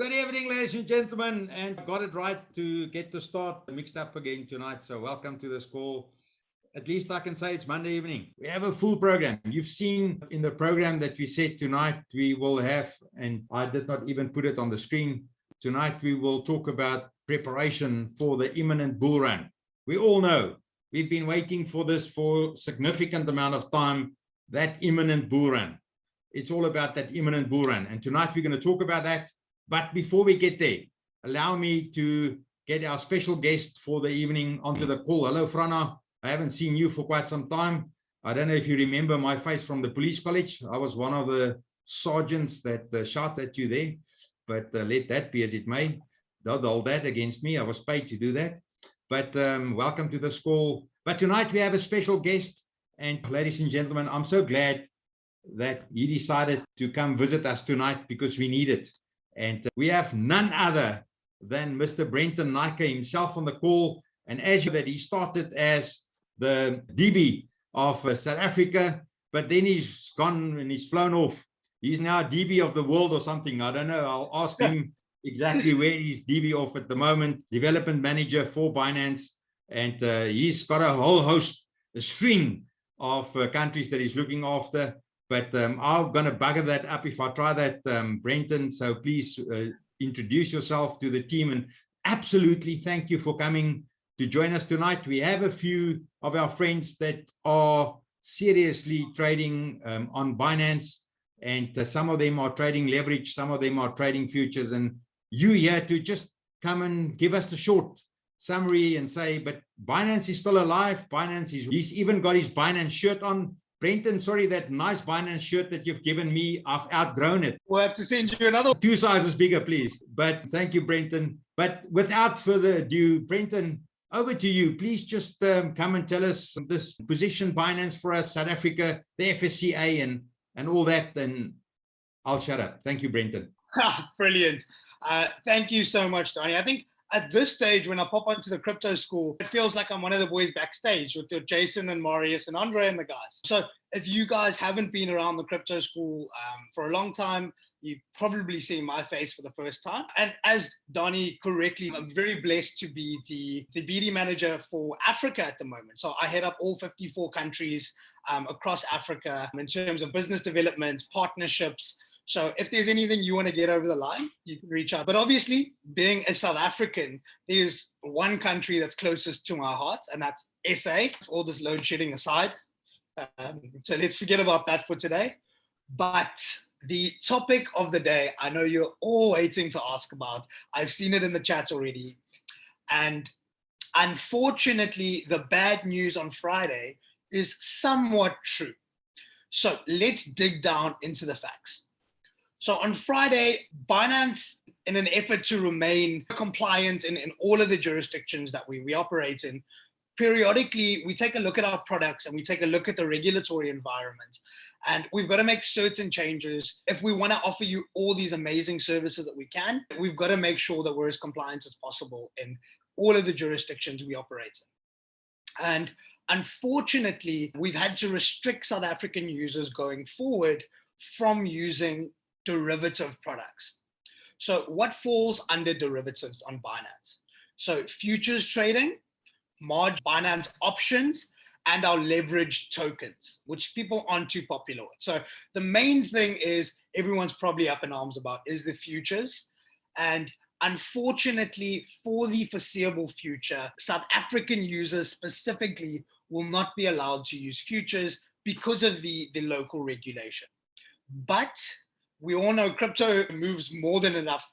Good evening, ladies and gentlemen, and got it right to get the start mixed up again tonight. So welcome to this call. At least I can say it's Monday evening. We have a full program. You've seen in the program that we said tonight we will have, and I did not even put it on the screen. Tonight we will talk about preparation for the imminent bull run. We all know we've been waiting for this for a significant amount of time, that imminent bull run. It's all about that imminent bull run. And tonight we're going to talk about that. But before we get there, allow me to get our special guest for the evening onto the call. Hello, Frana. I haven't seen you for quite some time. I don't know if you remember my face from the police college. I was one of the sergeants that shot at you there, but let that be as it may. Don't hold that against me. I was paid to do that. But welcome to this call. But tonight we have a special guest. And ladies and gentlemen, I'm so glad that he decided to come visit us tonight because we need it. And we have none other than Mr. Brenton Naicker himself on the call. And as you know, that he started as the DB of South Africa, but then he's gone and he's flown off. He's now DB of the world or something. I don't know. I'll ask him exactly where he's DB off at the moment. Development manager for Binance. And he's got a whole host, a string of countries that he's looking after. But I'm going to bugger that up if I try that, Brenton. So please introduce yourself to the team. And absolutely thank you for coming to join us tonight. We have a few of our friends that are seriously trading on Binance. And some of them are trading leverage. Some of them are trading futures. And you here to just come and give us the short summary and say, but Binance is still alive. Binance is, he's even got his Binance shirt on. Brenton, sorry, that nice Binance shirt that you've given me, I've outgrown it. We'll have to send you another 2 sizes bigger, please. But thank you, Brenton. But without further ado, Brenton, over to you. Please just come and tell us this position Binance for us, South Africa, the FSCA and all that. And I'll shut up. Thank you, Brenton. Brilliant. Thank you so much, Donnie. I think at this stage, when I pop onto the crypto school, it feels like I'm one of the boys backstage with Jason and Marius and Andre and the guys. So if you guys haven't been around the crypto school for a long time, you've probably seen my face for the first time. And as Donnie correctly, I'm very blessed to be the BD manager for Africa at the moment. So I head up all 54 countries across Africa in terms of business development, partnerships. So if there's anything you want to get over the line, you can reach out. But obviously, being a South African, there's one country that's closest to my heart, and that's SA, all this load shedding aside. So let's forget about that for today. But the topic of the day, I know you're all waiting to ask about. I've seen it in the chat already. And unfortunately, the bad news on Friday is somewhat true. So let's dig down into the facts. So on Friday, Binance, in an effort to remain compliant in all of the jurisdictions that we operate in, periodically we take a look at our products and we take a look at the regulatory environment. And we've got to make certain changes. If we want to offer you all these amazing services that we can, we've got to make sure that we're as compliant as possible in all of the jurisdictions we operate in. And unfortunately, we've had to restrict South African users going forward from using derivative products. So what falls under derivatives on Binance? So futures trading, Binance options, and our leveraged tokens, which people aren't too popular with. So the main thing is everyone's probably up in arms about is the futures. And unfortunately, for the foreseeable future, South African users specifically will not be allowed to use futures because of the local regulation. But we all know crypto moves more than enough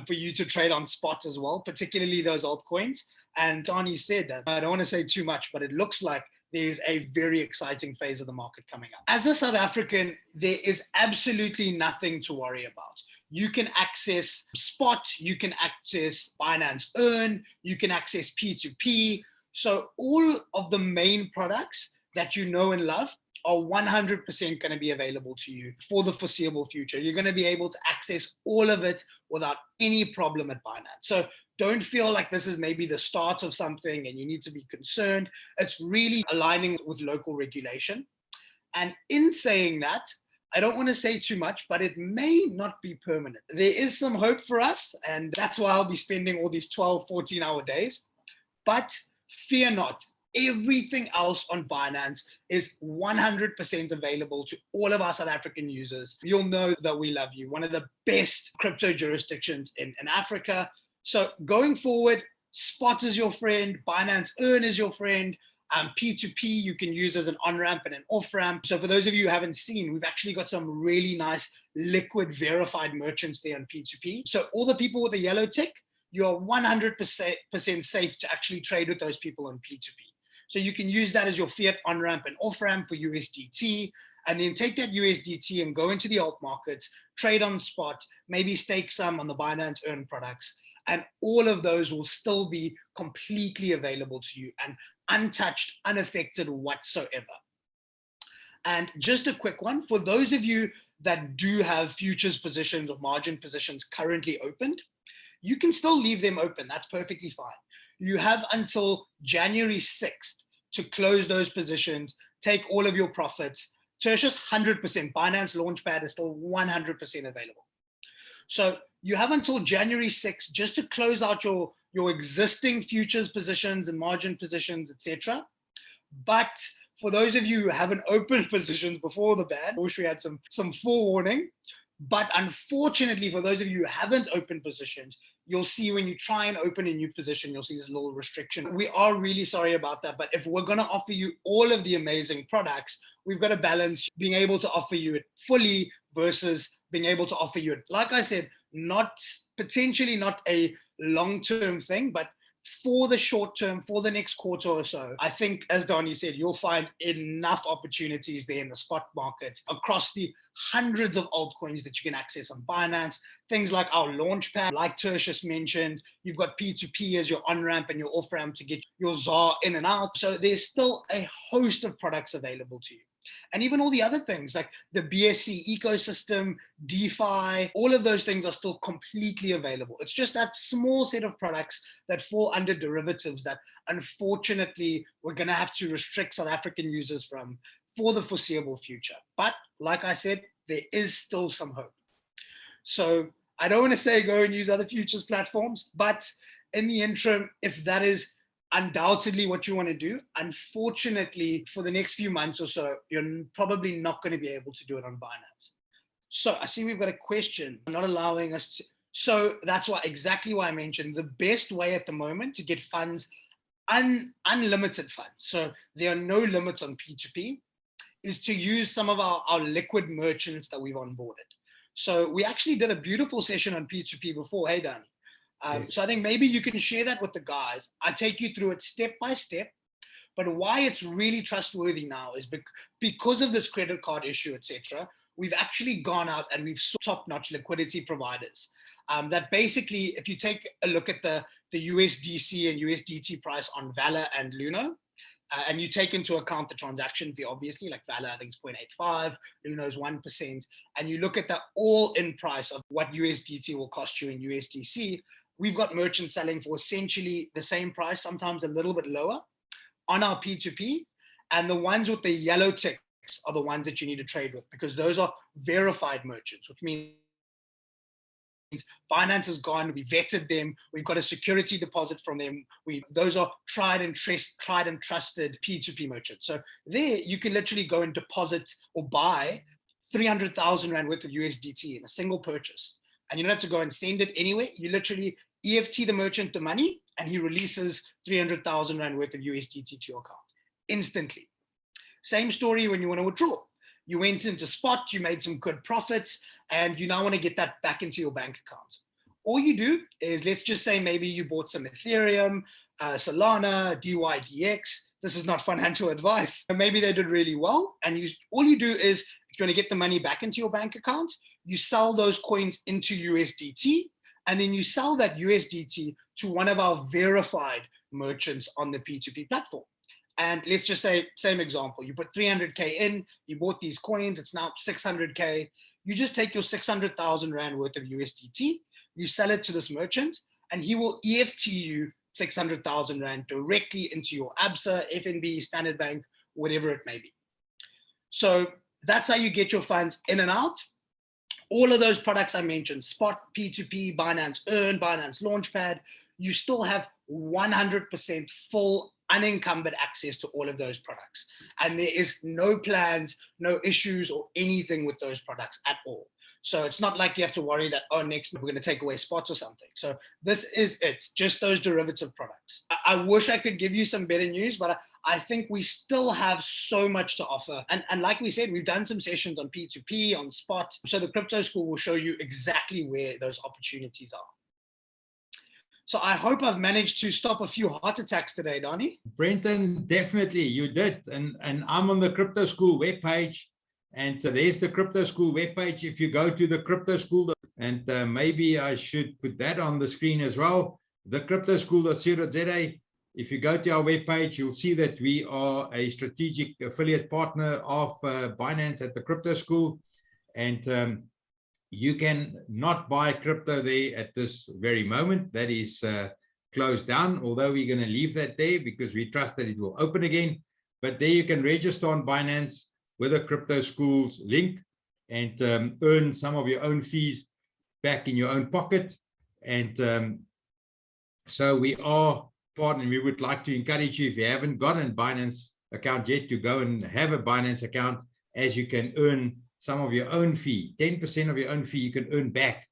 for you to trade on spot as well, particularly those altcoins. And Donnie said that, I don't want to say too much, but it looks like there's a very exciting phase of the market coming up. As a South African, there is absolutely nothing to worry about. You can access spot, you can access Binance Earn, you can access P2P. So all of the main products that you know and love are 100% going to be available to you for the foreseeable future. You're going to be able to access all of it without any problem at Binance. So don't feel like this is maybe the start of something and you need to be concerned. It's really aligning with local regulation. And in saying that, I don't want to say too much, but it may not be permanent. There is some hope for us, and that's why I'll be spending all these 12, 14-hour days. But fear not. Everything else on Binance is 100% available to all of our South African users. You'll know that we love you. One of the best crypto jurisdictions in Africa. So going forward, Spot is your friend, Binance Earn is your friend. P2P you can use as an on-ramp and an off-ramp. So for those of you who haven't seen, we've actually got some really nice liquid verified merchants there on P2P. So all the people with a yellow tick, you're 100% safe to actually trade with those people on P2P. So you can use that as your fiat on-ramp and off-ramp for USDT, and then take that USDT and go into the alt markets, trade on spot, maybe stake some on the Binance Earn products, and all of those will still be completely available to you and untouched, unaffected whatsoever. And just a quick one, for those of you that do have futures positions or margin positions currently opened, you can still leave them open. That's perfectly fine. You have until January 6th to close those positions, take all of your profits. Tertius, 100%. Binance Launchpad is still 100% available. So you have until January 6th just to close out your existing futures positions and margin positions, etc. But for those of you who haven't opened positions before the ban, I wish we had some forewarning. But unfortunately, for those of you who haven't opened positions, you'll see when you try and open a new position, you'll see this little restriction. We are really sorry about that. But if we're going to offer you all of the amazing products, we've got to balance being able to offer you it fully versus being able to offer you it, like I said, potentially not a long-term thing, but for the short term, for the next quarter or so. I think, as Donnie said, you'll find enough opportunities there in the spot market across the hundreds of altcoins that you can access on Binance. Things like our Launchpad, like Tertius mentioned, you've got P2P as your on-ramp and your off-ramp to get your ZAR in and out. So there's still a host of products available to you. And even all the other things like the BSC ecosystem, DeFi, all of those things are still completely available. It's just that small set of products that fall under derivatives that unfortunately we're going to have to restrict South African users from for the foreseeable future. But like I said, there is still some hope. So I don't want to say go and use other futures platforms, but in the interim, if that is undoubtedly what you want to do, unfortunately, for the next few months or so, you're probably not going to be able to do it on Binance. So I see we've got a question, not allowing us to. So that's exactly why I mentioned the best way at the moment to get funds, unlimited funds. So there are no limits on P2P, is to use some of our liquid merchants that we've onboarded. So we actually did a beautiful session on P2P before. Hey, Danny. Yes. So I think maybe you can share that with the guys. I take you through it step by step. But why it's really trustworthy now is because of this credit card issue, etc. We've actually gone out and we've sought top-notch liquidity providers. That basically, if you take a look at the USDC and USDT price on Valor and Luno, and you take into account the transaction fee, obviously, like Valor, I think it's 0.85, Luno is 1%, and you look at the all-in price of what USDT will cost you in USDC, we've got merchants selling for essentially the same price, sometimes a little bit lower, on our P2P, and the ones with the yellow ticks are the ones that you need to trade with because those are verified merchants, which means Binance has gone, we vetted them, we've got a security deposit from them. Those are tried and trusted P2P merchants. So there you can literally go and deposit or buy 300,000 Rand worth of USDT in a single purchase. And you don't have to go and send it anywhere. You literally EFT the merchant the money and he releases 300,000 Rand worth of USDT to your account instantly. Same story when you want to withdraw. You went into spot, you made some good profits, and you now want to get that back into your bank account. All you do is, let's just say maybe you bought some Ethereum, Solana, DYDX. This is not financial advice. Maybe they did really well. And all you do is, if you want to get the money back into your bank account, you sell those coins into USDT, and then you sell that USDT to one of our verified merchants on the P2P platform. And let's just say, same example, you put 300K in, you bought these coins, it's now 600K. You just take your 600,000 Rand worth of USDT, you sell it to this merchant, and he will EFT you 600,000 Rand directly into your ABSA, FNB, Standard Bank, whatever it may be. So That's how you get your funds in and out. All of those products I mentioned, Spot, P2P, Binance Earn, Binance Launchpad, you still have 100% full unencumbered access to all of those products. And there is no plans, no issues or anything with those products at all. So it's not like you have to worry that, oh, next we're going to take away spots or something. So this is it, just those derivative products. I wish I could give you some better news, but I think we still have so much to offer. And like we said, we've done some sessions on P2P, on Spot. So the Crypto School will show you exactly where those opportunities are. So I hope I've managed to stop a few heart attacks today, Donnie. Brenton, definitely you did. And I'm on the Crypto School webpage. And there's the Crypto School webpage. If you go to the Crypto School, and maybe I should put that on the screen as well, the cryptoschool.co.za. If you go to our webpage, you'll see that we are a strategic affiliate partner of Binance at the Crypto School. And you can not buy crypto there at this very moment. That is closed down, although we're going to leave that there because we trust that it will open again. But there you can register on Binance with a Crypto School's link and earn some of your own fees back in your own pocket. And so we are part, and we would like to encourage you, if you haven't got a Binance account yet, to go and have a Binance account, as you can earn some of your own fee. 10% of your own fee you can earn back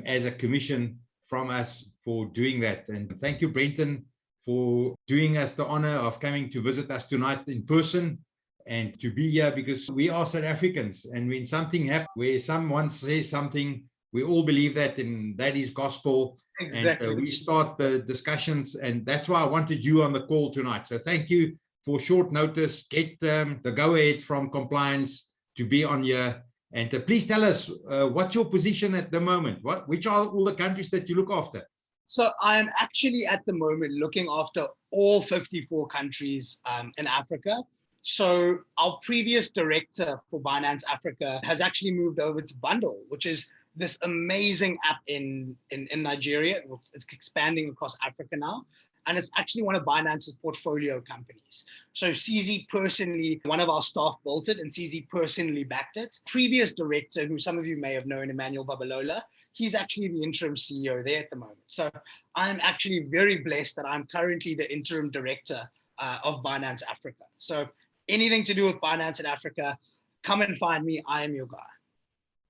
as a commission from us for doing that. And thank you, Brenton, for doing us the honor of coming to visit us tonight in person and to be here, because we are South Africans, and when something happens where someone says something, we all believe that, and that is gospel. Exactly. And we start the discussions, and that's why I wanted you on the call tonight. So thank you for short notice. Get the go-ahead from compliance to be on here. And please tell us what's your position at the moment? Which are all the countries that you look after? So I'm actually at the moment looking after all 54 countries in Africa. So our previous director for Binance Africa has actually moved over to Bundle, which is this amazing app in Nigeria. It's expanding across Africa now. And it's actually one of Binance's portfolio companies. So CZ personally, one of our staff built it, and CZ personally backed it. Previous director, who some of you may have known, Emmanuel Babalola, he's actually the interim CEO there at the moment. So I'm actually very blessed that I'm currently the interim director of Binance Africa. So anything to do with Binance in Africa, come and find me. I am your guy.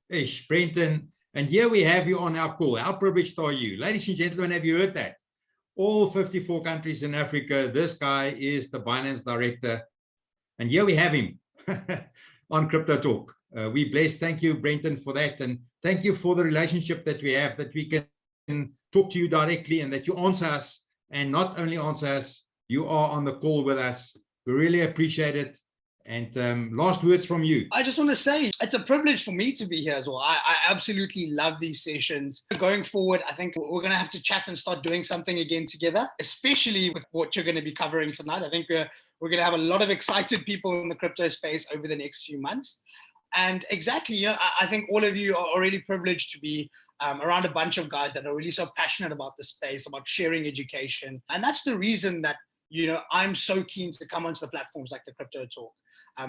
Ish, Brenton. And here we have you on our call. How privileged are you? Ladies and gentlemen, have you heard that? All 54 countries in Africa, this guy is the Binance director. And here we have him on Crypto Talk. We blessed. Thank you, Brenton, for that. And thank you for the relationship that we have, that we can talk to you directly and that you answer us. And not only answer us, you are on the call with us. We really appreciate it. And last words from you. I just want to say it's a privilege for me to be here as well. I absolutely love these sessions. Going forward, I think we're going to have to chat and start doing something again together, especially with what you're going to be covering tonight. I think we're going to have a lot of excited people in the crypto space over the next few months. And exactly, you know, I think all of you are already privileged to be around a bunch of guys that are really so passionate about the space, about sharing education. And that's the reason that, you know, I'm so keen to come onto the platforms like the Crypto Talk.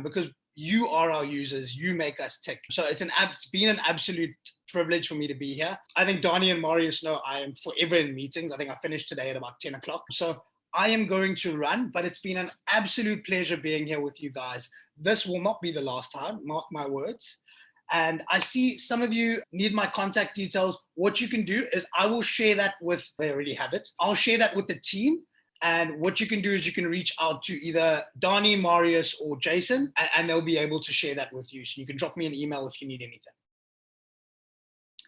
Because you are our users, you make us tick. So it's been an absolute privilege for me to be here. I think Donnie and Marius know I am forever in meetings. I think I finished today at about 10 o'clock. So I am going to run, but it's been an absolute pleasure being here with you guys. This will not be the last time, mark my words. And I see some of you need my contact details. What you can do is I will share that with, they already have it. I'll share that with the team. And what you can do is you can reach out to either Donnie, Marius, or Jason, and they'll be able to share that with you. So you can drop me an email if you need anything.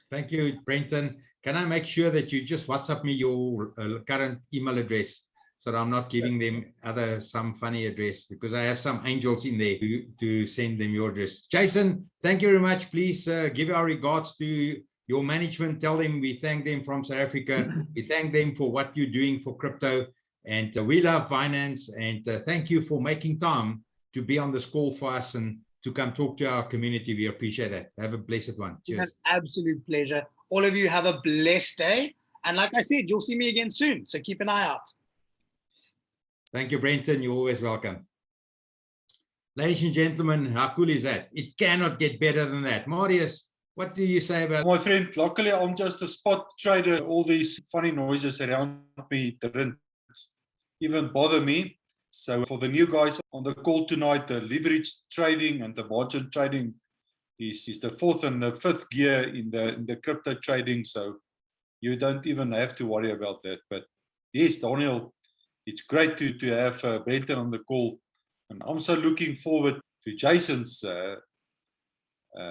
Thank you, Brenton. Can I make sure that you just WhatsApp me your current email address, so that I'm not giving them some funny address, because I have some angels in there to send them your address. Jason, thank you very much. Please give our regards to your management. Tell them we thank them from South Africa. We thank them for what you're doing for crypto. And we love Binance, and thank you for making time to be on this call for us and to come talk to our community. We appreciate that. Have a blessed one. Cheers. It's an absolute pleasure. All of you have a blessed day. And like I said, you'll see me again soon. So keep an eye out. Thank you, Brenton. You're always welcome. Ladies and gentlemen, how cool is that? It cannot get better than that. Marius, what do you say about My friend, luckily I'm just a spot trader. All these funny noises around me didn't even bother me. So for the new guys on the call tonight, the leverage trading and the margin trading is the fourth and the fifth gear in the crypto trading. So you don't even have to worry about that. But yes, Daniel, it's great to have Brenton on the call. And I'm so looking forward to Jason's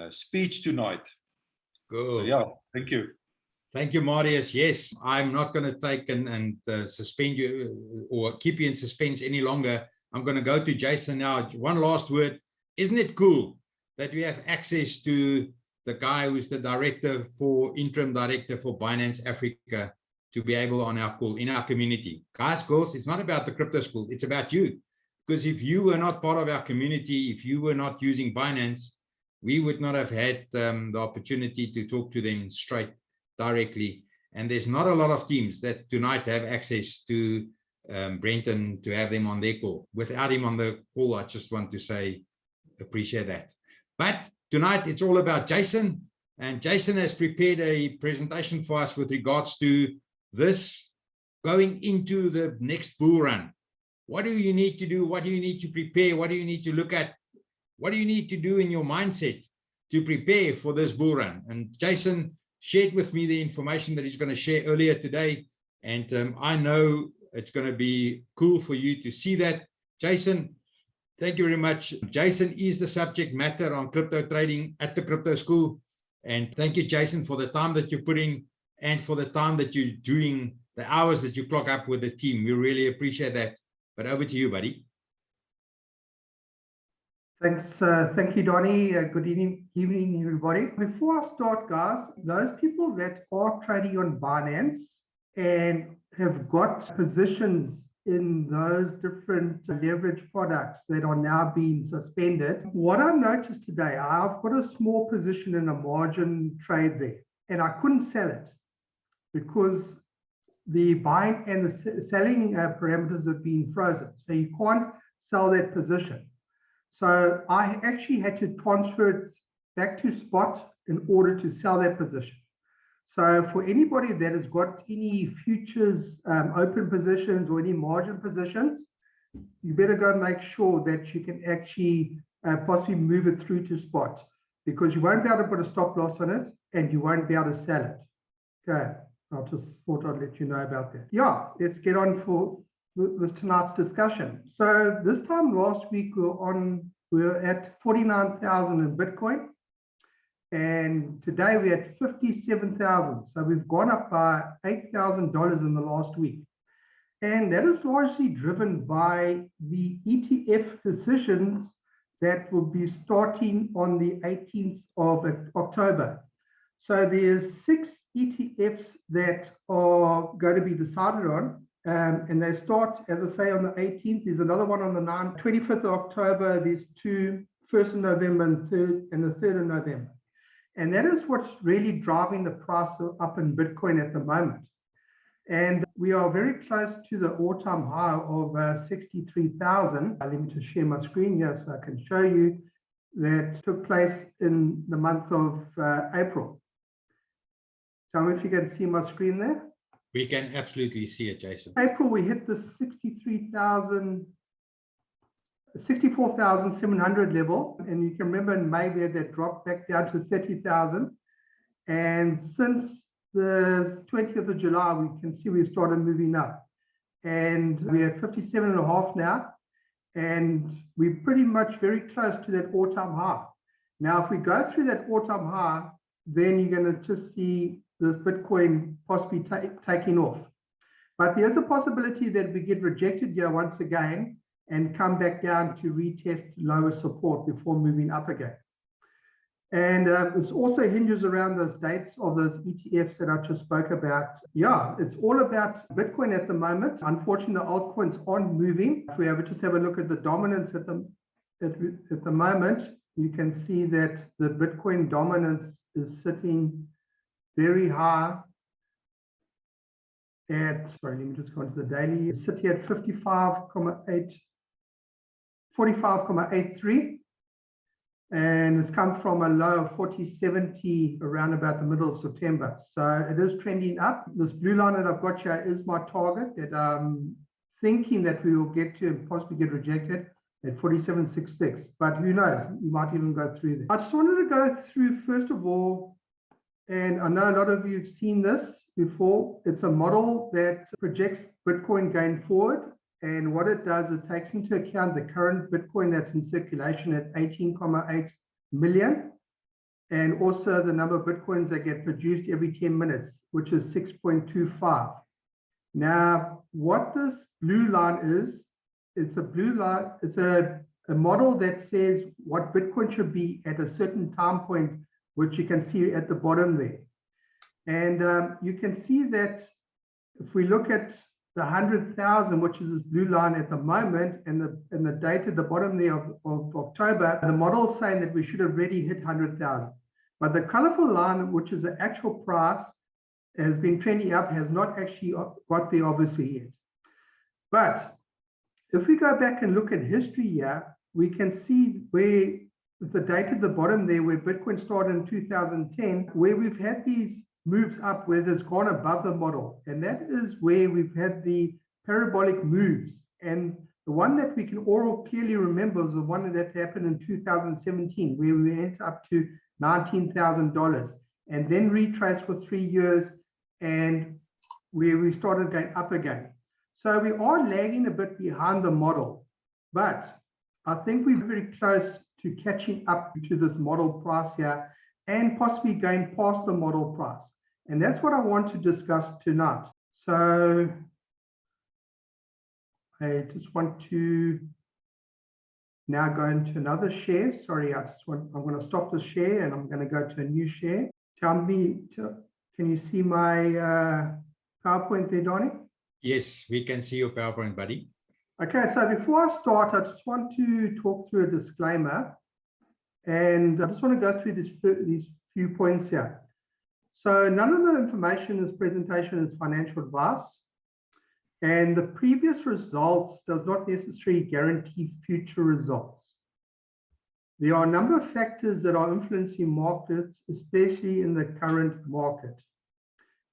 speech tonight. Cool. So yeah, thank you. Thank you, Marius. Yes, I'm not going to take and suspend you or keep you in suspense any longer. I'm going to go to Jason now. One last word. Isn't it cool that we have access to the guy who's the interim director for Binance Africa to be able on our call in our community? Guys, girls, it's not about the crypto school. It's about you. Because if you were not part of our community, if you were not using Binance, we would not have had the opportunity to talk to them straight, directly. And there's not a lot of teams that tonight have access to Brenton to have them on their call. Without him on the call, I just want to say, appreciate that. But tonight, it's all about Jason. And Jason has prepared a presentation for us with regards to this going into the next bull run. What do you need to do? What do you need to prepare? What do you need to look at? What do you need to do in your mindset to prepare for this bull run? And Jason shared with me the information that he's going to share earlier today. And I know it's going to be cool for you to see that. Jason, thank you very much. Jason is the subject matter on crypto trading at the crypto school. And thank you, Jason, for the time that you're putting and for the time that you're doing, the hours that you clock up with the team. We really appreciate that. But over to you, buddy. Thanks. Thank you, Donnie. Good evening, everybody. Before I start, guys, those people that are trading on Binance and have got positions in those different leverage products that are now being suspended, what I noticed today, I've got a small position in a margin trade there, and I couldn't sell it because the buying and the selling parameters have been frozen. So you can't sell that position. So I actually had to transfer it back to spot in order to sell that position. So for anybody that has got any futures open positions or any margin positions, you better go and make sure that you can actually possibly move it through to spot, because you won't be able to put a stop loss on it and you won't be able to sell it. Okay, I just thought I'd let you know about that. Yeah, let's get on with tonight's discussion. So this time last week we were at 49,000 in Bitcoin, and today we're at 57,000. So we've gone up by $8,000 in the last week, and that is largely driven by the ETF decisions that will be starting on the 18th of October. So there's 6 ETFs that are going to be decided on. And they start, as I say, on the 18th. There's another one on the 25th of October. There's 2, 1st of November and the 3rd of November. And that is what's really driving the price up in Bitcoin at the moment. And we are very close to the all-time high of 63,000. Let me just share my screen here so I can show you. That took place in the month of April. Tell me if you can see my screen there. We can absolutely see it, Jason. April, we hit the 64,700 level. And you can remember in May there, that dropped back down to 30,000. And since the 20th of July, we can see we've started moving up. And we're at 57.5 now. And we're pretty much very close to that all-time high. Now, if we go through that all-time high, then you're going to just see this Bitcoin possibly taking off. But there's a possibility that we get rejected here once again and come back down to retest lower support before moving up again. And this also hinges around those dates of those ETFs that I just spoke about. Yeah, it's all about Bitcoin at the moment. Unfortunately, the altcoins aren't moving. If we ever just have a look at the dominance at the moment, you can see that the Bitcoin dominance is sitting very high at, sorry, let me just go into the daily. It's sitting at 55.8, 45.83, and it's come from a low of 40.70 around about the middle of September. So it is trending up. This blue line that I've got here is my target that I'm thinking that we will get to and possibly get rejected at 47.66. But who knows? We might even go through there. I just wanted to go through, first of all, and I know a lot of you have seen this before. It's a model that projects Bitcoin going forward. And what it does, it takes into account the current Bitcoin that's in circulation at 18.8 million, and also the number of Bitcoins that get produced every 10 minutes, which is 6.25. Now, what this blue line is, it's a blue line, it's a model that says what Bitcoin should be at a certain time point, which you can see at the bottom there. And you can see that if we look at the 100,000, which is this blue line at the moment, and the date at the bottom there of October, the model is saying that we should have already hit 100,000. But the colorful line, which is the actual price, has been trending up, has not actually got there obviously yet. But if we go back and look at history here, we can see where the date at the bottom there, where Bitcoin started in 2010, where we've had these moves up, where it's gone above the model. And that is where we've had the parabolic moves. And the one that we can all clearly remember is the one that happened in 2017, where we went up to $19,000 and then retraced for 3 years, and where we started going up again. So we are lagging a bit behind the model, but I think we're very close to catching up to this model price here and possibly going past the model price. And that's what I want to discuss tonight. So I just want to now go into another share. Sorry, I'm going to stop the share and I'm going to go to a new share. Tell me, can you see my PowerPoint there, Donnie? Yes, we can see your PowerPoint, buddy. Okay, so before I start, I just want to talk through a disclaimer. And I just want to go through these few points here. So none of the information in this presentation is financial advice. And the previous results does not necessarily guarantee future results. There are a number of factors that are influencing markets, especially in the current market.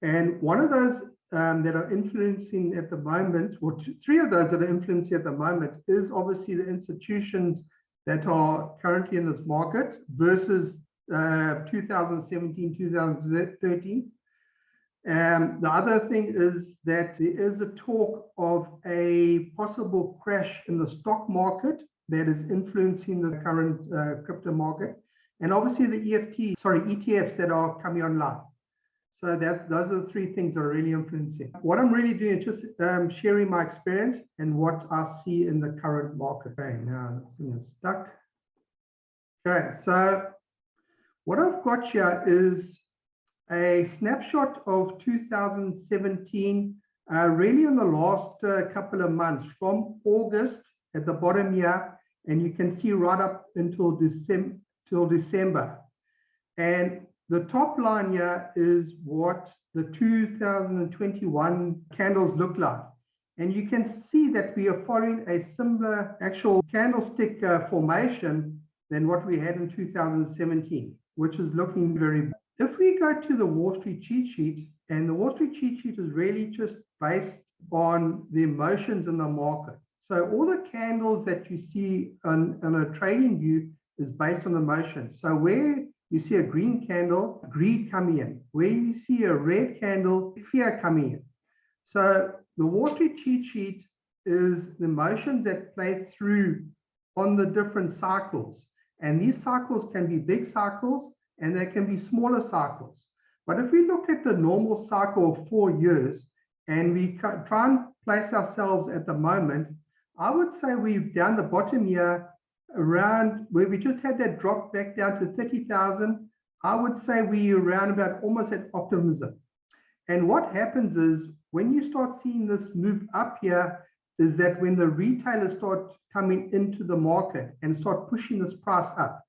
And one of those that are influencing at the moment, or three of those that are influencing at the moment, is obviously the institutions that are currently in this market versus 2017, 2013. The other thing is that there is a talk of a possible crash in the stock market that is influencing the current crypto market, and obviously the ETFs that are coming online. So those are the three things that are really influencing. What I'm really doing is just sharing my experience and what I see in the current market. Okay, now this thing is stuck. Okay, so what I've got here is a snapshot of 2017, really in the last couple of months, from August at the bottom here, and you can see right up until December. And the top line here is what the 2021 candles look like. And you can see that we are following a similar actual candlestick formation than what we had in 2017, which is looking very. If we go to the Wall Street cheat sheet, and the Wall Street cheat sheet is really just based on the emotions in the market. So all the candles that you see on a trading view is based on emotion. So where you see a green candle, greed coming in. Where you see a red candle, fear coming in. So the Wall Street cheat sheet is the emotions that play through on the different cycles. And these cycles can be big cycles and they can be smaller cycles. But if we look at the normal cycle of 4 years and we try and place ourselves at the moment, I would say we've down the bottom here around where we just had that drop back down to 30,000. I would say we're around about almost at optimism. And what happens is when you start seeing this move up here, is that when the retailers start coming into the market and start pushing this price up,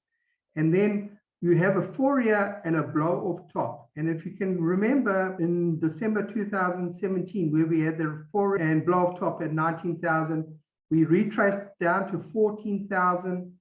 and then you have a euphoria and a blow off top. And if you can remember in December 2017, where we had the euphoria and blow off top at 19,000, We retraced down to 14,000,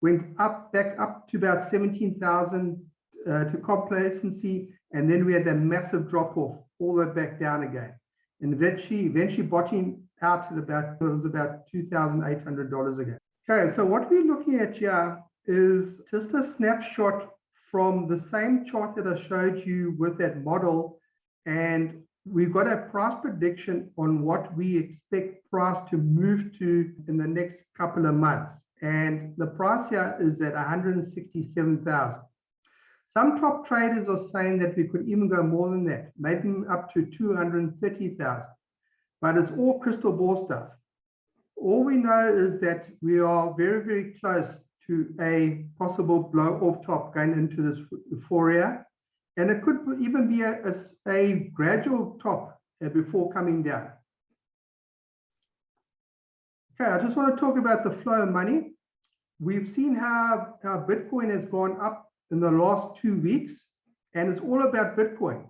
went up back up to about 17,000 to complacency, and then we had a massive drop off all the way back down again, and eventually bottoming out at about, it was about $2,800 again. Okay, so what we're looking at here is just a snapshot from the same chart that I showed you with that model, and we've got a price prediction on what we expect price to move to in the next couple of months. And the price here is at 167,000. Some top traders are saying that we could even go more than that, maybe up to 230,000. But it's all crystal ball stuff. All we know is that we are very, very close to a possible blow off top going into this euphoria. And it could even be a gradual top before coming down. Okay, I just want to talk about the flow of money. We've seen how Bitcoin has gone up in the last 2 weeks, and it's all about Bitcoin.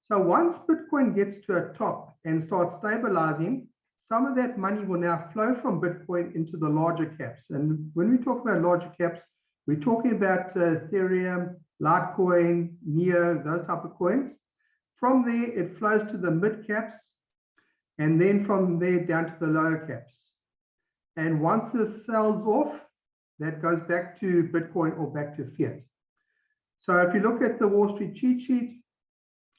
So once Bitcoin gets to a top and starts stabilizing, some of that money will now flow from Bitcoin into the larger caps. And when we talk about larger caps, we're talking about Ethereum, Litecoin, Neo, those type of coins. From there, it flows to the mid caps, and then from there down to the lower caps. And once this sells off, that goes back to Bitcoin or back to fiat. So if you look at the Wall Street cheat sheet,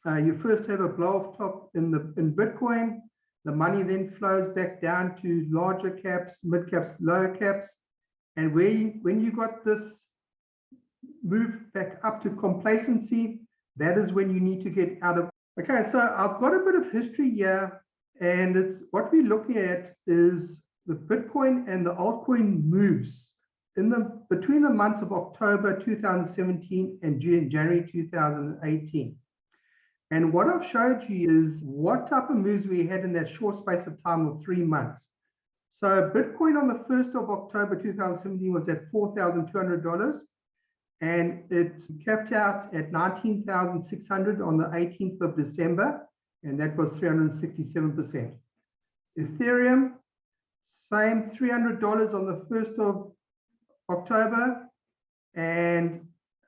you first have a blow-off top in Bitcoin. The money then flows back down to larger caps, mid caps, lower caps. And when you got this move back up to complacency, that is when you need to get out of. Okay, so I've got a bit of history here, and it's what we're looking at is the Bitcoin and the altcoin moves between the months of October 2017 and January 2018. And what I've showed you is what type of moves we had in that short space of time of 3 months. So Bitcoin on the 1st of October 2017 was at $4,200, and it capped out at 19,600 on the 18th of December, and that was 367%. Ethereum, same $300 on the 1st of October, and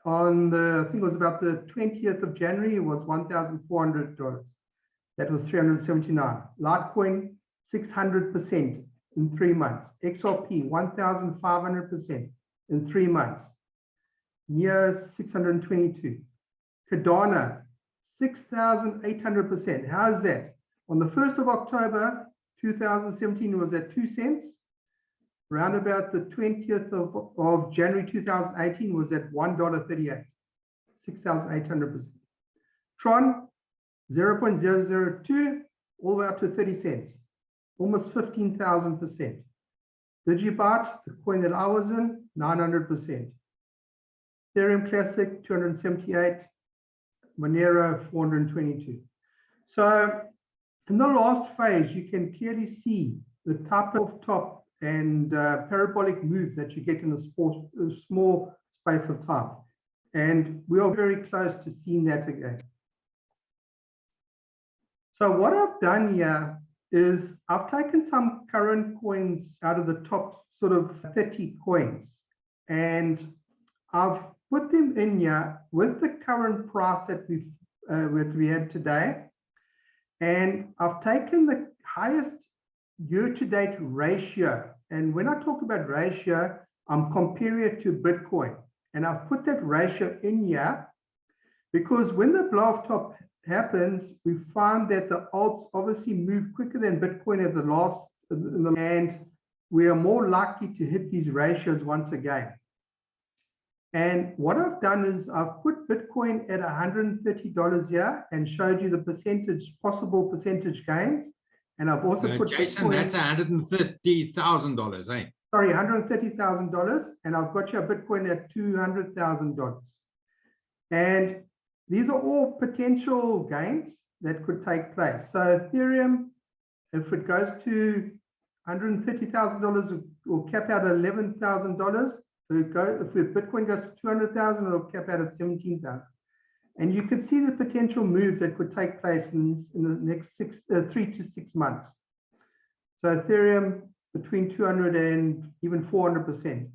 on the, I think it was about the 20th of January, it was $1,400. That was 379. Litecoin, 600% in 3 months. XRP, 1,500% in 3 months. Neo, 622. Cardano, 6,800%. How is that? On the 1st of October 2017, it was at 2 cents. Round about the 20th of January 2018 was at $1.38, 6,800%. Tron, 0.002, all the way up to 30 cents, almost 15,000%. Digibyte, the coin that I was in, 900%. Ethereum Classic, 278. Monero, 422. So in the last phase, you can clearly see the type of top and parabolic move that you get in a small space of time. And we are very close to seeing that again. So what I've done here is I've taken some current coins out of the top sort of 30 coins, and I've put them in here with the current price that we had today. And I've taken the highest year-to-date ratio. And when I talk about ratio, I'm comparing it to Bitcoin. And I've put that ratio in here because when the blow-off top happens, we find that the alts obviously move quicker than Bitcoin at the last, and we are more likely to hit these ratios once again. And what I've done is I've put Bitcoin at $130 here and showed you the possible percentage gains. And I've also put Jason, Bitcoin, that's $130,000, eh? sorry, $130,000, and I've got your Bitcoin at $200,000. And these are all potential gains that could take place. So Ethereum, if it goes to $130,000, will cap out at $11,000. If Bitcoin goes to 200,000, it'll cap out at 17,000. And you can see the potential moves that could take place in the next 3 to 6 months. So Ethereum between 200 and even 400%.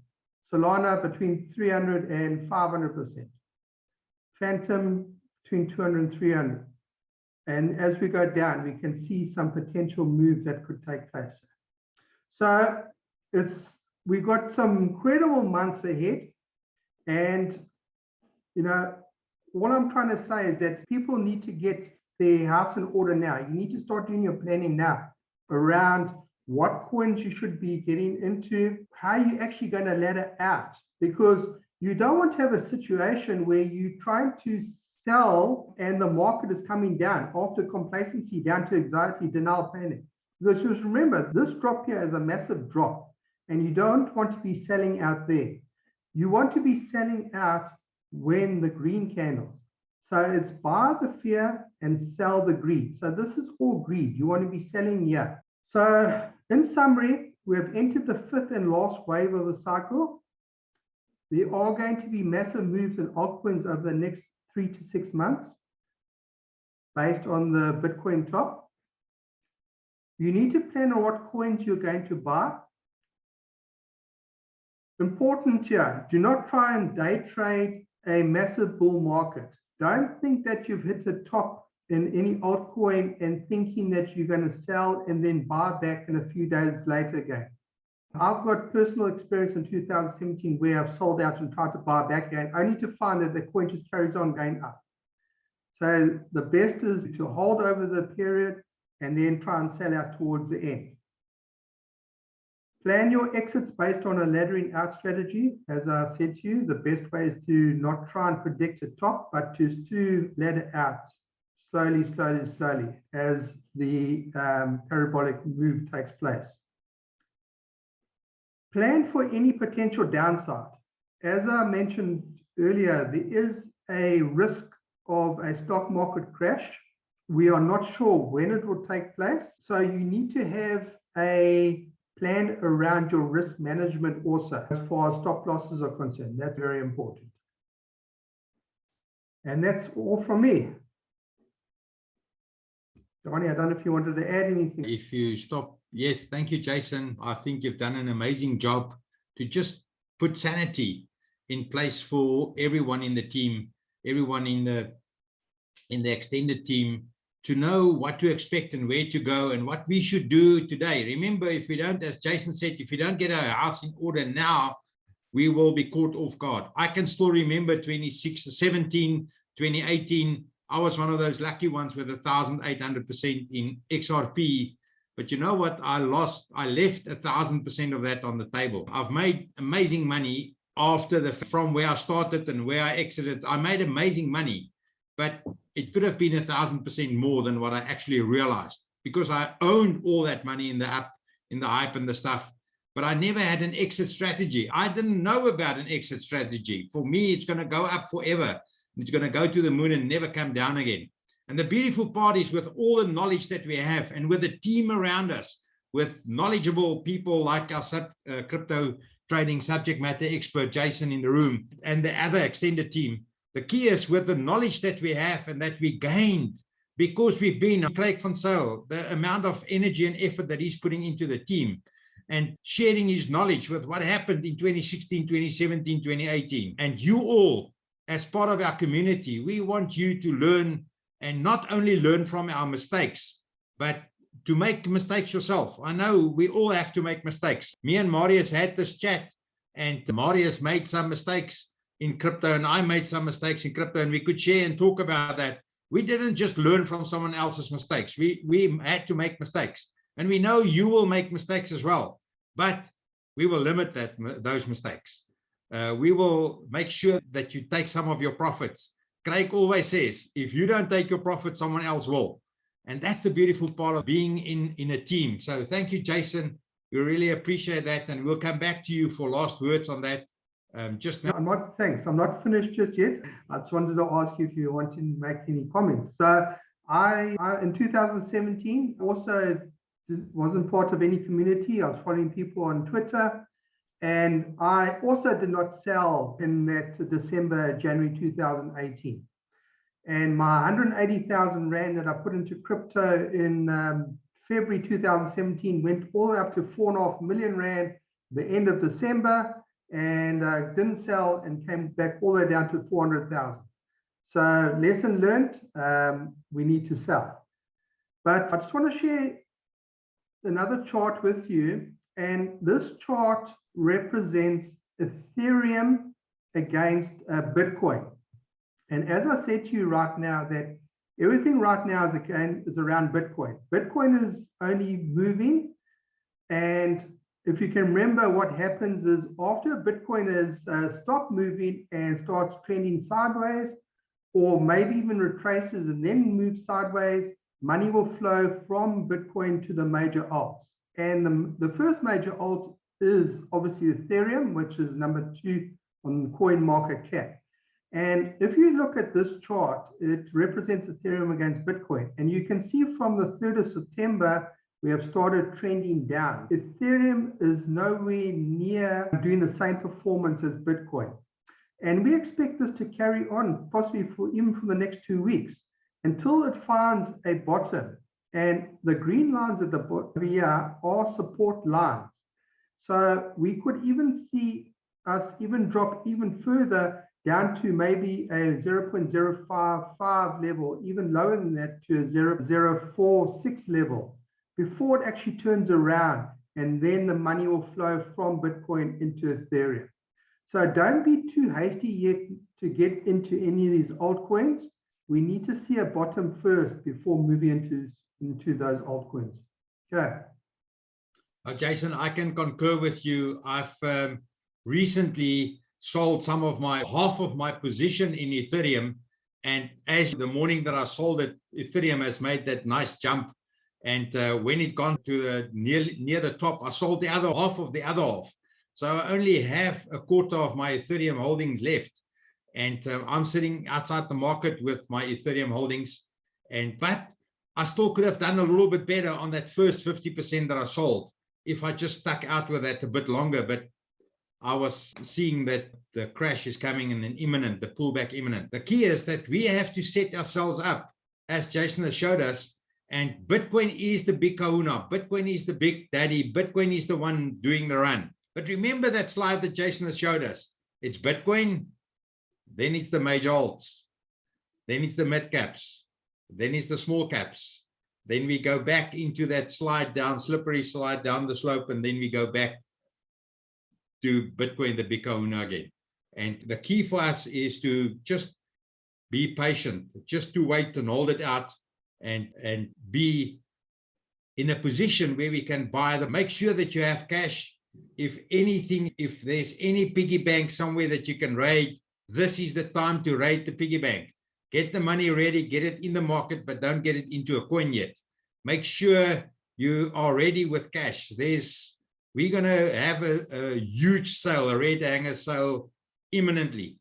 Solana between 300 and 500%. Phantom between 200 and 300. And as we go down, we can see some potential moves that could take place. So we've got some incredible months ahead. And, you know, what I'm trying to say is that people need to get their house in order now. You need to start doing your planning now around what coins you should be getting into, how you're actually going to ladder out, because you don't want to have a situation where you're trying to sell and the market is coming down after complacency down to anxiety, denial, panic. Because just remember, this drop here is a massive drop and you don't want to be selling out there. You want to be selling out when the green candles. So it's buy the fear and sell the greed. So this is all greed. You want to be selling here. So in summary, we have entered the fifth and last wave of the cycle. There are going to be massive moves in altcoins over the next 3 to 6 months based on the Bitcoin top. You need to plan on what coins you're going to buy. Important here, do not try and day trade a massive bull market. Don't think that you've hit the top in any altcoin and thinking that you're going to sell and then buy back in a few days later again. I've got personal experience in 2017 where I've sold out and tried to buy back again, only to find that the coin just carries on going up. So the best is to hold over the period and then try and sell out towards the end. Plan your exits based on a laddering out strategy. As I said to you, the best way is to not try and predict a top, but just to ladder out slowly, slowly, slowly as the parabolic move takes place. Plan for any potential downside. As I mentioned earlier, there is a risk of a stock market crash. We are not sure when it will take place. So you need to have a plan around your risk management also as far as stop losses are concerned. That's very important. And that's all from me. Donnie, I don't know if you wanted to add anything. If you stop, yes, thank you, Jason. I think you've done an amazing job to just put sanity in place for everyone in the team, everyone in the extended team, to know what to expect and where to go and what we should do today. Remember, if we don't, as Jason said, if we don't get our house in order now, we will be caught off guard. I can still remember 2017, 2018. I was one of those lucky ones with 1,800% in XRP. But you know what? I left 1,000% of that on the table. I've made amazing money from where I started and where I exited. I made amazing money, but it could have been 1,000% more than what I actually realized, because I owned all that money in the hype and the stuff, but I never had an exit strategy. I didn't know about an exit strategy. For me, it's going to go up forever. It's going to go to the moon and never come down again. And the beautiful part is, with all the knowledge that we have and with the team around us, with knowledgeable people like our crypto trading subject matter expert, Jason, in the room, and the other extended team, the key is with the knowledge that we have and that we gained because we've been Craig van Zyl, the amount of energy and effort that he's putting into the team and sharing his knowledge with what happened in 2016, 2017, 2018. And you all, as part of our community, we want you to learn, and not only learn from our mistakes, but to make mistakes yourself. I know we all have to make mistakes. Me and Marius had this chat, and Marius made some mistakes in crypto, and I made some mistakes in crypto, and we could share and talk about that. We didn't just learn from someone else's mistakes. We had to make mistakes, and we know you will make mistakes as well, but we will limit those mistakes. We will make sure that you take some of your profits. Craig always says, if you don't take your profit, someone else will. And that's the beautiful part of being in a team. So thank you, Jason. We really appreciate that. And we'll come back to you for last words on that just now. Thanks. I'm not finished just yet. I just wanted to ask you if you want to make any comments. So I in 2017, also wasn't part of any community. I was following people on Twitter. And I also did not sell in that January 2018. And my 180,000 Rand that I put into crypto in February 2017 went all the way up to 4.5 million rand the end of December, and didn't sell and came back all the way down to 400,000. So lesson learned, we need to sell. But I just want to share another chart with you, and this chart represents Ethereum against Bitcoin. And as I said to you right now, that everything right now is around Bitcoin. Bitcoin is only moving, and if you can remember, what happens is after Bitcoin has stopped moving and starts trending sideways, or maybe even retraces and then moves sideways, money will flow from Bitcoin to the major alts. And the first major alt is obviously Ethereum, which is number 2 on coin market cap. And if you look at this chart, it represents Ethereum against Bitcoin. And you can see from the 3rd of September, we have started trending down. Ethereum is nowhere near doing the same performance as Bitcoin. And we expect this to carry on, possibly even for the next 2 weeks, until it finds a bottom. And the green lines at the bottom here are support lines. So we could even see us even drop even further down to maybe a 0.055 level, even lower than that, to a 0.046 level, before it actually turns around, and then the money will flow from Bitcoin into Ethereum. So don't be too hasty yet to get into any of these altcoins. We need to see a bottom first before moving into those altcoins. Okay. Jason, I can concur with you. I've recently sold half of my position in Ethereum, and as the morning that I sold it, Ethereum has made that nice jump. And when it gone to the near the top, I sold the other half of the other half. So I only have a quarter of my Ethereum holdings left. And I'm sitting outside the market with my Ethereum holdings. But I still could have done a little bit better on that first 50% that I sold if I just stuck out with that a bit longer. But I was seeing that the crash is coming and then imminent, the pullback imminent. The key is that we have to set ourselves up, as Jason has showed us. And Bitcoin is the big kahuna. Bitcoin is the big daddy. Bitcoin is the one doing the run. But remember that slide that Jason has showed us. It's Bitcoin, then it's the major alts, then it's the mid caps, then it's the small caps. Then we go back into that slide down, slippery slide down the slope, and then we go back to Bitcoin, the big kahuna again. And the key for us is to just be patient, just to wait and hold it out, and be in a position where we can buy them. Make sure that you have cash. If anything, if there's any piggy bank somewhere that you can raid, this is the time to raid the piggy bank. Get the money ready, get it in the market, but don't get it into a coin yet. Make sure you are ready with cash. We're going to have a huge sale, a red hanger sale imminently.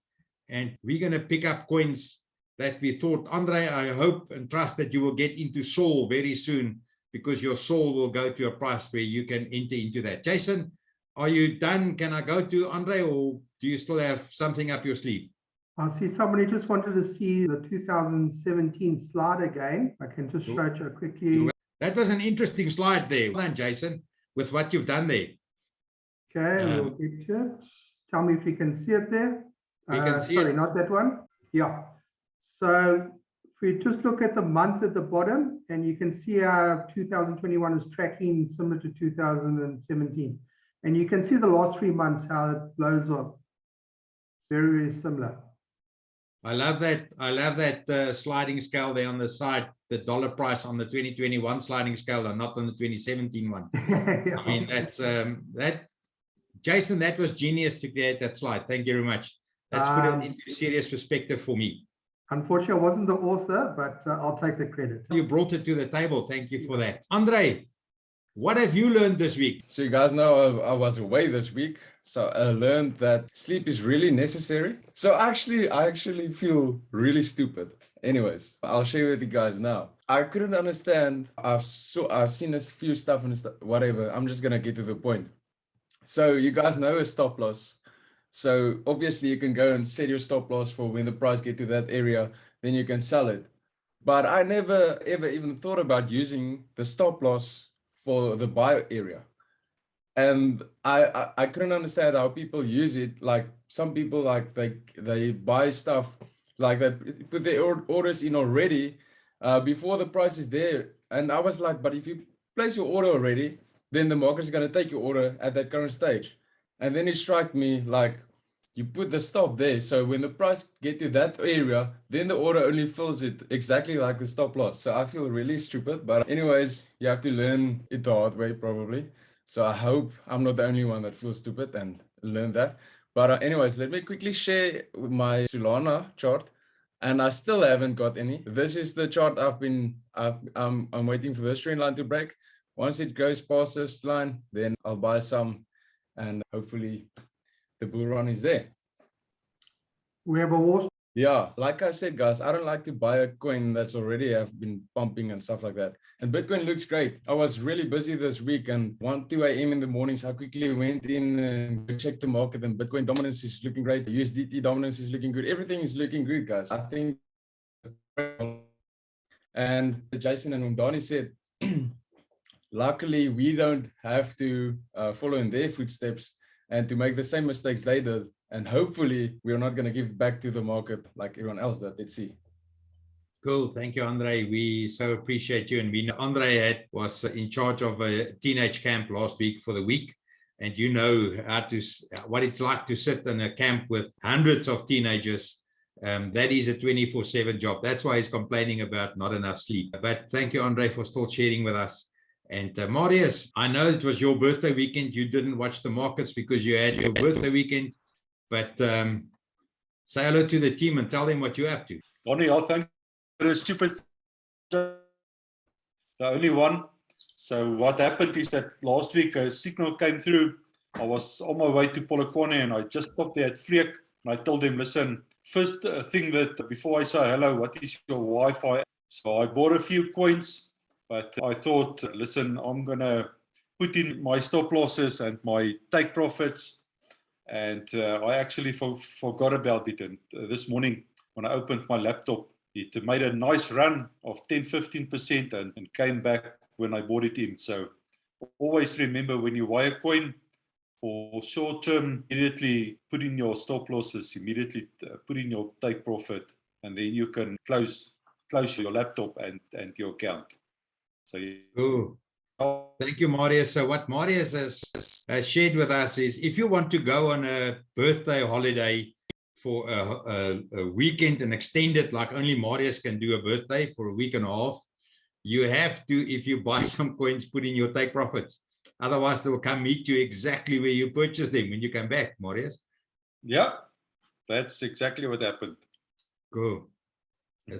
And we're going to pick up coins that we thought, Andre, I hope and trust that you will get into Sol very soon, because your Sol will go to a price where you can enter into that. Jason, are you done? Can I go to Andre, or do you still have something up your sleeve? I see somebody just wanted to see the 2017 slide again. I can just show it you quickly. That was an interesting slide there. Well done, Jason, with what you've done there. Okay, we'll get to it. Tell me if you can see it there. We can see sorry, it. not that one. Yeah. So if we just look at the month at the bottom, and you can see how 2021 is tracking similar to 2017. And you can see the last 3 months, how it blows off. Very, very similar. I love that. I love that sliding scale there on the side, the dollar price on the 2021 sliding scale and not on the 2017 one. Yeah. I mean, that's Jason, that was genius to create that slide. Thank you very much. That's put it into serious perspective for me. Unfortunately, I wasn't the author, but I'll take the credit. You brought it to the table. Thank you for that. Andre, what have you learned this week? So you guys know I was away this week, so I learned that sleep is really necessary. So I actually feel really stupid. Anyways, I'll share with you guys now. I couldn't understand. I've seen a few stuff and whatever. I'm just gonna get to the point. So you guys know a stop loss. So obviously you can go and set your stop loss for when the price get to that area, then you can sell it. but I never ever even thought about using the stop loss for the buy area. And I couldn't understand how people use it. Like some people, like they buy stuff, like they put their orders in already before the price is there. And I was like, but if you place your order already, then the market is going to take your order at that current stage. And then it struck me like, you put the stop there, so when the price get to that area, then the order only fills it exactly like the stop loss. So I feel really stupid, but anyways, you have to learn it the hard way probably. So I hope I'm not the only one that feels stupid and learn that. But anyways, let me quickly share my Solana chart, and I still haven't got any. This is the chart I'm waiting for this trend line to break. Once it goes past this line, then I'll buy some, and hopefully the bull run is there. We have a war. Yeah, like I said, guys, I don't like to buy a coin that's already have been pumping and stuff like that. And Bitcoin looks great. I was really busy this week, and 2 a.m. in the mornings, I quickly went in and checked the market, and Bitcoin dominance is looking great. The USDT dominance is looking good. Everything is looking good, guys. I think, and Jason and Umdani said, luckily, we don't have to follow in their footsteps and to make the same mistakes they did. And hopefully we're not going to give back to the market like everyone else did. Let's see. Cool. Thank you, Andre. We so appreciate you. And we know Andre was in charge of a teenage camp last week for the week. And you know what it's like to sit in a camp with hundreds of teenagers. That is a 24/7 job. That's why he's complaining about not enough sleep. But thank you, Andre, for still sharing with us. And Marius, I know it was your birthday weekend. You didn't watch the markets because you had your birthday weekend. But say hello to the team and tell them what you're up to. Bonnie, I think it is stupid. The only one. So what happened is that last week a signal came through. I was on my way to Polokwane and I just stopped there at Freek. And I told them, listen, first thing that before I say hello, what is your Wi-Fi? So I bought a few coins, but I thought, listen, I'm going to put in my stop losses and my take profits. And I actually forgot about it. And this morning, when I opened my laptop, it made a nice run of 10-15% and came back when I bought it in. So always remember, when you buy a coin for short term, immediately put in your stop losses, immediately put in your take profit, and then you can close your laptop and your account. So Ooh. Thank you, Marius. So what Marius has shared with us is, if you want to go on a birthday holiday for a weekend and extend it like only Marius can do a birthday for a week and a half, you have to, if you buy some coins, put in your take profits. Otherwise, they will come meet you exactly where you purchased them when you come back, Marius. Yeah, that's exactly what happened. Cool.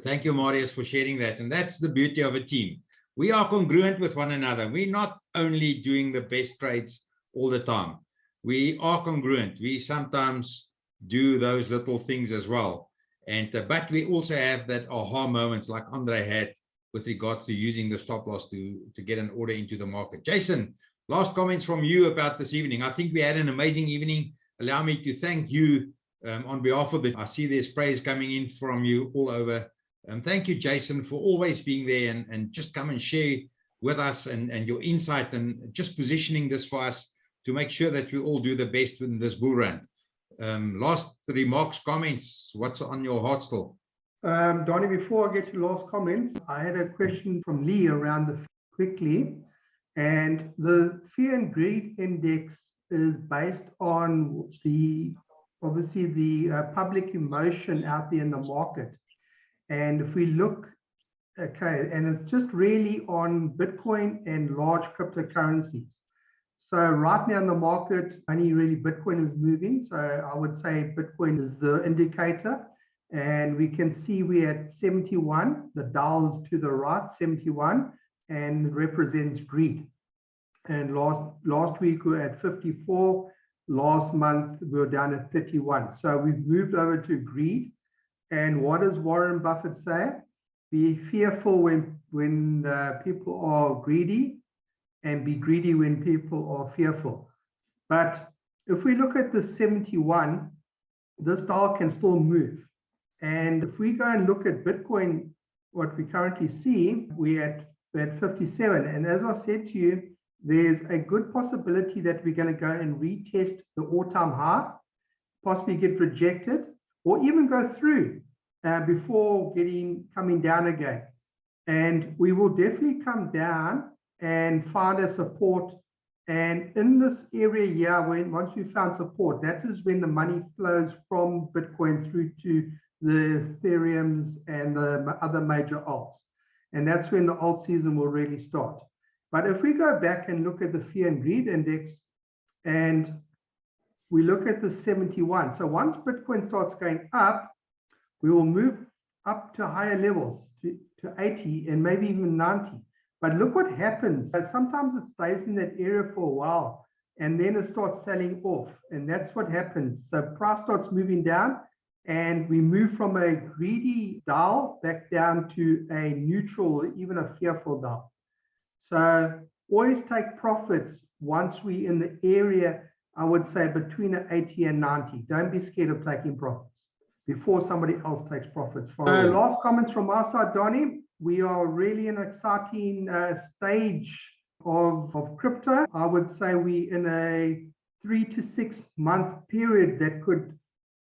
Thank you, Marius, for sharing that. And that's the beauty of a team. We are congruent with one another. We're not only doing the best trades all the time. We are congruent. We sometimes do those little things as well. And but we also have that aha moments like Andre had with regard to using the stop loss to get an order into the market. Jason, last comments from you about this evening. I think we had an amazing evening. Allow me to thank you on behalf of I see there's praise coming in from you all over. Thank you, Jason, for always being there and just come and share with us and your insight and just positioning this for us to make sure that we all do the best in this bull run. Last remarks, comments, what's on your heart still? Donnie, before I get to last comments, I had a question from Lee around the quickly. And the fear and greed index is based on obviously the public emotion out there in the market. And if we look, okay, and it's just really on Bitcoin and large cryptocurrencies. So right now in the market, only really Bitcoin is moving. So I would say Bitcoin is the indicator. And we can see we're at 71, the dials to the right, 71, and it represents greed. And last week we were at 54. Last month we were down at 31. So we've moved over to greed. And what does Warren Buffett say? Be fearful when people are greedy, and be greedy when people are fearful. But if we look at the 71, this dial can still move. And if we go and look at Bitcoin what we currently see, we're at 57. And as I said to you, there's a good possibility that we're going to go and retest the all-time high, possibly get rejected, or even go through before coming down again. And we will definitely come down and find a support. And in this area here, once we found support, that is when the money flows from Bitcoin through to the Ethereums and the other major alts. And that's when the alt season will really start. But if we go back and look at the Fear and Greed Index, and we look at the 71. So once Bitcoin starts going up, we will move up to higher levels, to 80 and maybe even 90. But look what happens. Sometimes it stays in that area for a while, and then it starts selling off. And that's what happens. So price starts moving down, and we move from a greedy dial back down to a neutral or even a fearful dial. So always take profits once we're in the area, I would say, between the 80 and 90. Don't be scared of taking profits before somebody else takes profits. Last comments from our side, Donnie. We are really in an exciting stage of crypto. I would say we're in a 3 to 6 month period that could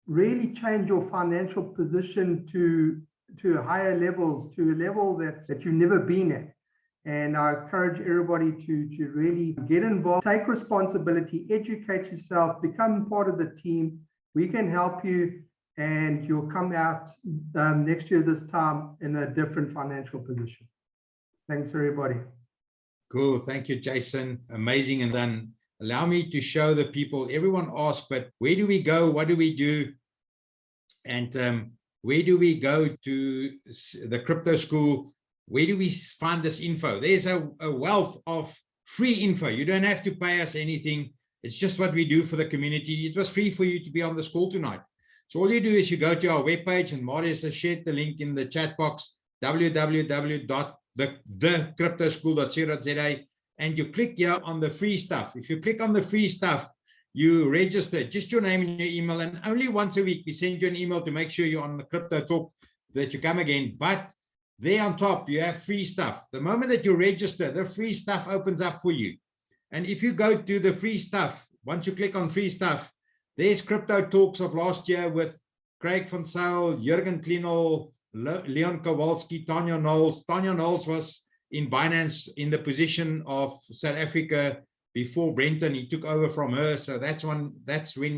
really change your financial position to higher levels, to a level that you've never been at. And I encourage everybody to really get involved, take responsibility, educate yourself, become part of the team. We can help you, and you'll come out next year this time in a different financial position. Thanks, everybody. Cool. Thank you, Jason. Amazing. And then allow me to show the people. Everyone asks, but where do we go? What do we do? And where do we go to the crypto school? Where do we find this info? There's a wealth of free info. You don't have to pay us anything. It's just what we do for the community. It was free for you to be on the school tonight. So all you do is you go to our webpage, and Marius has shared the link in the chat box, www.thecryptoschool.co.za, and you click here on the free stuff. If you click on the free stuff, you register just your name and your email, and only once a week we send you an email to make sure you're on the Crypto Talk, that you come again. But there on top, you have free stuff. The moment that you register, the free stuff opens up for you. And if you go to the free stuff, once you click on free stuff, there's Crypto Talks of last year with Craig van Zyl, Jurgen Klinol, Leon Kowalski, Tanya Knowles. Tanya Knowles was in Binance in the position of South Africa before Brenton. He took over from her. So that's when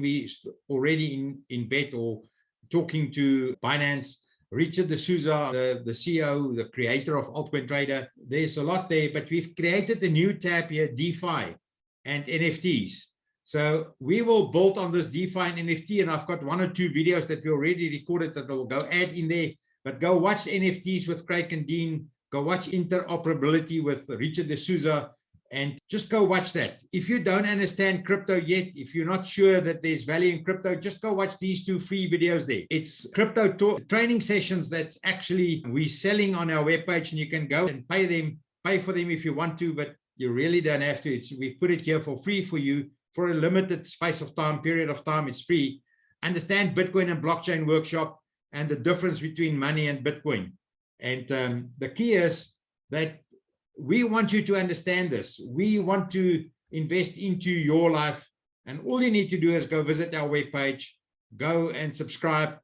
we already in bed or talking to Binance. Richard D'Souza, the CEO, the creator of ALTCOIN Trader. There's a lot there, but we've created a new tab here, DeFi and NFTs. So we will build on this DeFi and NFT, and I've got 1 or 2 videos that we already recorded that will go add in there. But go watch NFTs with Craig and Dean. Go watch interoperability with Richard D'Souza, and just go watch that. If you don't understand crypto yet, if you're not sure that there's value in crypto, just go watch these 2 free videos there. It's crypto training sessions that actually we're selling on our webpage, and you can go and pay for them if you want to, but you really don't have to. We've put it here for free for you for a limited space of time, period of time. It's free. Understand Bitcoin and blockchain workshop and the difference between money and Bitcoin. And the key is that we want you to understand this. We want to invest into your life. And all you need to do is go visit our webpage, go and subscribe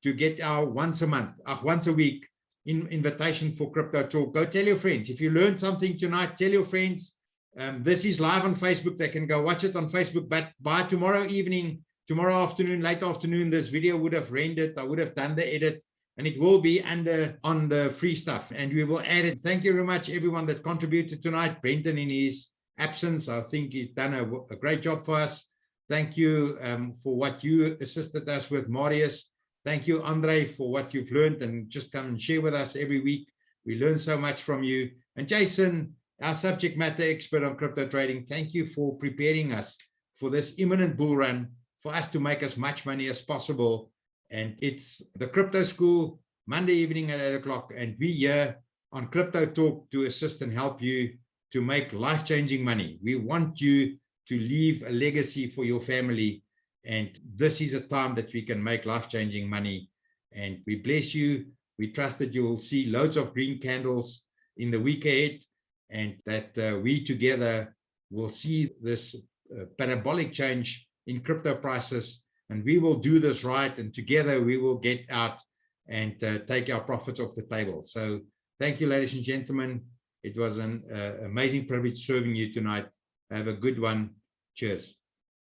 to get our once a week invitation for Crypto Talk. Go tell your friends. If you learned something tonight, tell your friends. This is live on Facebook. They can go watch it on Facebook. But by tomorrow afternoon, late afternoon, this video would have rendered. I would have done the edit, and it will be on the free stuff, and we will add it. Thank you very much, everyone that contributed tonight. Brenton, in his absence, I think he's done a great job for us. Thank you for what you assisted us with, Marius. Thank you, Andre, for what you've learned, and just come and share with us every week. We learn so much from you. And Jason, our subject matter expert on crypto trading, thank you for preparing us for this imminent bull run, for us to make as much money as possible. And it's the Crypto School, Monday evening at 8 o'clock. And we here on Crypto Talk to assist and help you to make life-changing money. We want you to leave a legacy for your family. And this is a time that we can make life-changing money. And we bless you. We trust that you will see loads of green candles in the week ahead, and that we together will see this parabolic change in crypto prices, and we will do this right, and together we will get out and take our profits off the table. So thank you, ladies and gentlemen. It was an amazing privilege serving you tonight. Have a good one. Cheers.